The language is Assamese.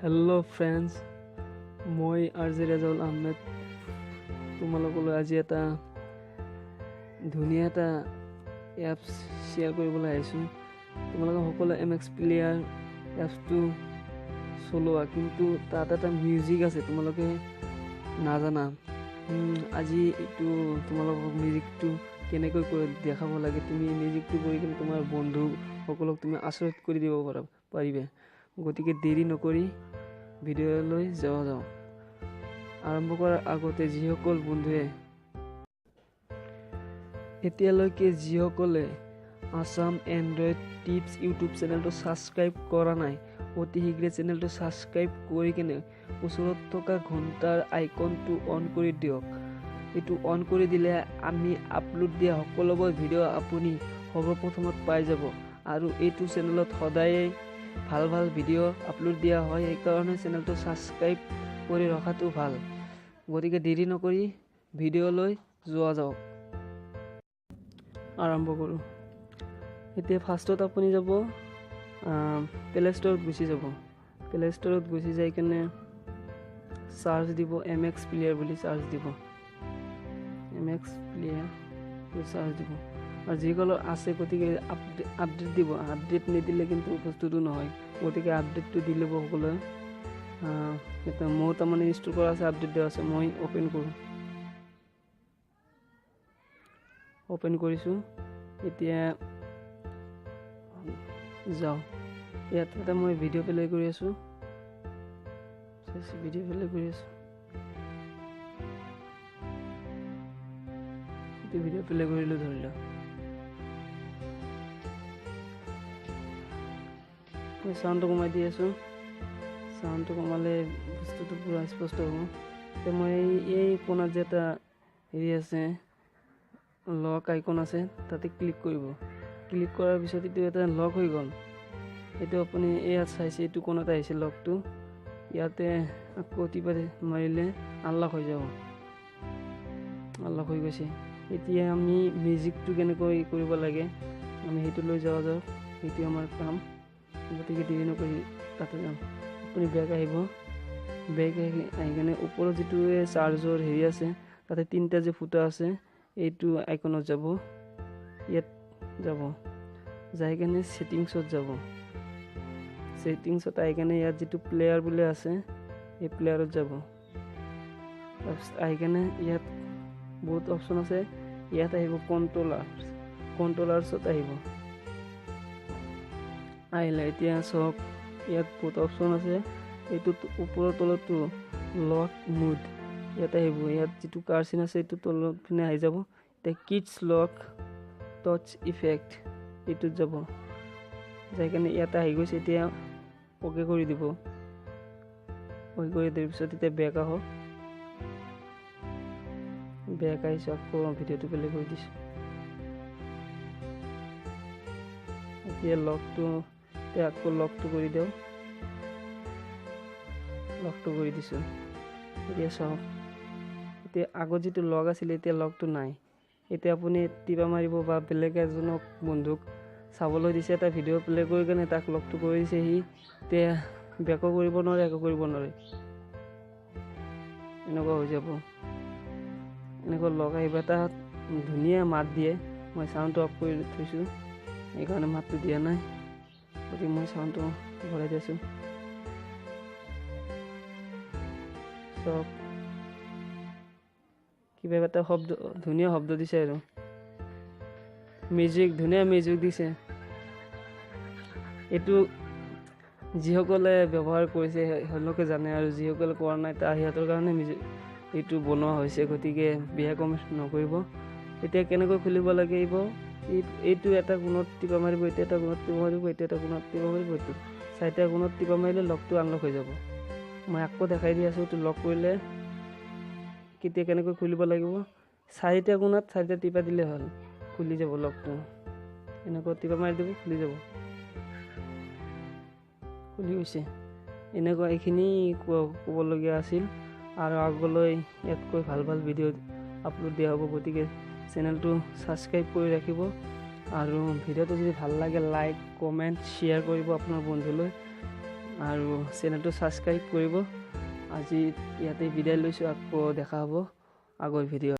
हेलो फ्रेंड्स, मैं आरजे राजाउल आहमेद तुम्हालोकলৈ আজি এটা ধুনীয়া এটা এপছ শেয়াৰ কৰিবলৈ আহিছোঁ। তোমালোকে সকলো MX প্লেয়াৰ এপছটো চলোৱা, কিন্তু তাত এটা মিউজিক আছে তোমালোকে নাজানা। আজি এইটো তোমালোকক মিউজিকটো কেনেকৈ কৰি দেখাব লাগে, তুমি মিউজিকটো কৰি কিনে তোমাৰ বন্ধু সকলক তুমি আচৰিত কৰি দিব পাৰিবা। গতিকে দেৰি নকৰি ভিডিঅ'লৈ যাওঁ। আৰম্ভ কৰাৰ আগতে যিসকল বন্ধুৱে এতিয়ালৈকে যিসকলে আসাম এণ্ড্ৰইড টিপছ ইউটিউব চেনেলটো ছাবস্ক্ৰাইব কৰা নাই, অতি শীঘ্ৰে চেনেলটো ছাবস্ক্ৰাইব কৰি কিনে ওচৰত থকা ঘণ্টাৰ আইকনটো অন কৰি দিয়ক। এইটো অন কৰি দিলে আমি আপলোড দিয়া সকলোবোৰ ভিডিঅ' আপুনি সৰ্বপ্ৰথমত পাই যাব। আৰু এইটো চেনেলত সদায়ে ভাল ভিডিঅ' আপলোড দিয়া হয়, সেইকাৰণে চেনেলটো ছাবস্ক্ৰাইব কৰি ৰখাটো ভাল। গতিকে দেৰি নকৰি ভিডিঅ'লৈ যোৱা যাওক। আৰম্ভ কৰোঁ। এতিয়া ফাৰ্ষ্টত আপুনি যাব প্লে ষ্টৰত গুচি যাব। প্লে ষ্টৰত গুচি যাই কিনে চাৰ্চ দিব MX প্লেয়াৰ বুলি চাৰ্চ দিব। MX প্লেয়াৰ চাৰ্চ দিব। আৰু যিসকলৰ আছে গতিকে আপডেট দিব। আপডেট নিদিলে কিন্তু বস্তুটো নহয়, গতিকে আপডেটটো দি ল'ব সকলোৱে। এতিয়া মোৰ তাৰমানে ইনষ্টল কৰা আছে, আপডেট দিয়া আছে, মই অ'পেন কৰোঁ। অ'পেন কৰিছোঁ। এতিয়া যাওঁ, ইয়াত এটা মই ভিডিঅ' প্লে কৰি আছোঁ। ভিডিঅ' প্লে কৰি আছোঁ, ভিডিঅ' প্লে কৰিলোঁ ধৰি লওক। মই চাউণ্ডটো কমাই দি আছোঁ। চাউণ্ডটো কমালে বস্তুটো পূৰা স্পষ্ট হ'ব। এতিয়া মই এই কোণত যে এটা হেৰি আছে, লক আইকন আছে, তাতে ক্লিক কৰিব। ক্লিক কৰাৰ পিছত এইটো এটা লক হৈ গ'ল। এইটো আপুনি ইয়াত চাইছে, এইটো কোণত আহিছে লকটো, ইয়াতে আকৌ টিপা মাৰিলে আনলক হৈ যাব। আনলক হৈ গৈছে। এতিয়া আমি মিউজিকটো কেনেকৈ কৰিব লাগে আমি সেইটো লৈ যাওঁ। সেইটো আমাৰ কাম। গতিকে দেৰি নকৰি তাতে যাম। আপুনি বেক আহিব। বেক আহি কিনে ওপৰত যিটো চাৰ্জৰ হেৰি আছে, তাতে 3টা যে ফুটা আছে, এইটো আইকনত যাব। ইয়াত যাব, যাই কিনে ছেটিংছত যাব। ছেটিংছত আহি কিনে ইয়াত যিটো প্লেয়াৰ বুলি আছে, এই প্লেয়াৰত যাব। তাৰপিছত আহি কিনে ইয়াত বহুত অপশ্যন আছে, ইয়াত আহিব কণ্ট্ৰলাৰ্ছত আহিব। আহিলে এতিয়া চাওক, ইয়াত বহুত অপশ্যন আছে। এইটোত ওপৰৰ তলতো লক মুড ইয়াত আহিব। ইয়াত যিটো কাৰ চিন আছে, এইটো তলত পিনে আহি যাব। এতিয়া কিডছ লক টাচ ইফেক্ট এইটোত যাব। যাই কিনে ইয়াত আহি গৈছে, এতিয়া অ'কে কৰি দিব। অ'কে কৰি দিয়াৰ পিছত এতিয়া বেক আহক। বেক আহিছোঁ, আকৌ ভিডিঅ'টো প্লে কৰি দিছোঁ। এতিয়া আকৌ লকটো কৰি দিওঁ। লকটো কৰি দিছোঁ। এতিয়া চাওক, এতিয়া আগত যিটো লক আছিলে, এতিয়া লকটো নাই। এতিয়া আপুনি টিপা মাৰিব বা বেলেগ এজনক বন্ধুক চাবলৈ দিছে, এটা ভিডিঅ' প্লে কৰি কিনে তাক লকটো কৰি দিছে, সি এতিয়া বেকো কৰিব নোৱাৰে, একো কৰিব নোৱাৰে। এনেকুৱা হৈ যাব। এনেকুৱা লক আহিব। এটা ধুনীয়া মাত দিয়ে। মই চাউণ্ডটো অফ কৰি থৈছোঁ, সেইকাৰণে মাতটো দিয়া নাই। গতিকে মই চাউণ্ডটো ভৰাই দিছোঁ। চব কিবা এটা ধুনীয়া শব্দ দিছে আৰু ধুনীয়া মিউজিক দিছে। এইটো যিসকলে ব্যৱহাৰ কৰিছে তেওঁলোকে জানে, আৰু যিসকলে কৰা নাই সিহঁতৰ কাৰণে এইটো বনোৱা হৈছে। গতিকে বেয়া কমেণ্ট নকৰিব। এতিয়া কেনেকৈ খুলিব লাগিব, এইটো এটা কোণত টিপা মাৰিব, এইটো এটা কোণত টিপা মাৰিব, এইটো এটা কোণত টিপা মাৰিব, এইটো 4টা কোণত টিপা মাৰিলে লকটো আনলক হৈ যাব। মই আকৌ দেখাই দি আছোঁ। এইটো লক কৰিলে কেতিয়া কেনেকৈ খুলিব লাগিব, 4টা কোণত 4টা টিপা দিলে হ'ল, খুলি যাব লকটো। এনেকুৱা টিপা মাৰি দিব, খুলি যাব। খুলি গৈছে। এনেকুৱা এইখিনি ক'বলগীয়া আছিল, আৰু আগলৈ ইয়াতকৈ ভাল ভিডিঅ' আপলোড দিয়া হ'ব। গতিকে চেনেলটো ছাবস্ক্ৰাইব কৰি ৰাখিব, আৰু ভিডিঅ'টো যদি ভাল লাগে লাইক কমেণ্ট শ্বেয়াৰ কৰিব আপোনাৰ বন্ধুলৈ। আৰু চেনেলটো ছাবস্ক্ৰাইব কৰিব। আজি ইয়াতে বিদায় লৈছোঁ, আকৌ দেখা হ'ব আগৰ ভিডিঅ'।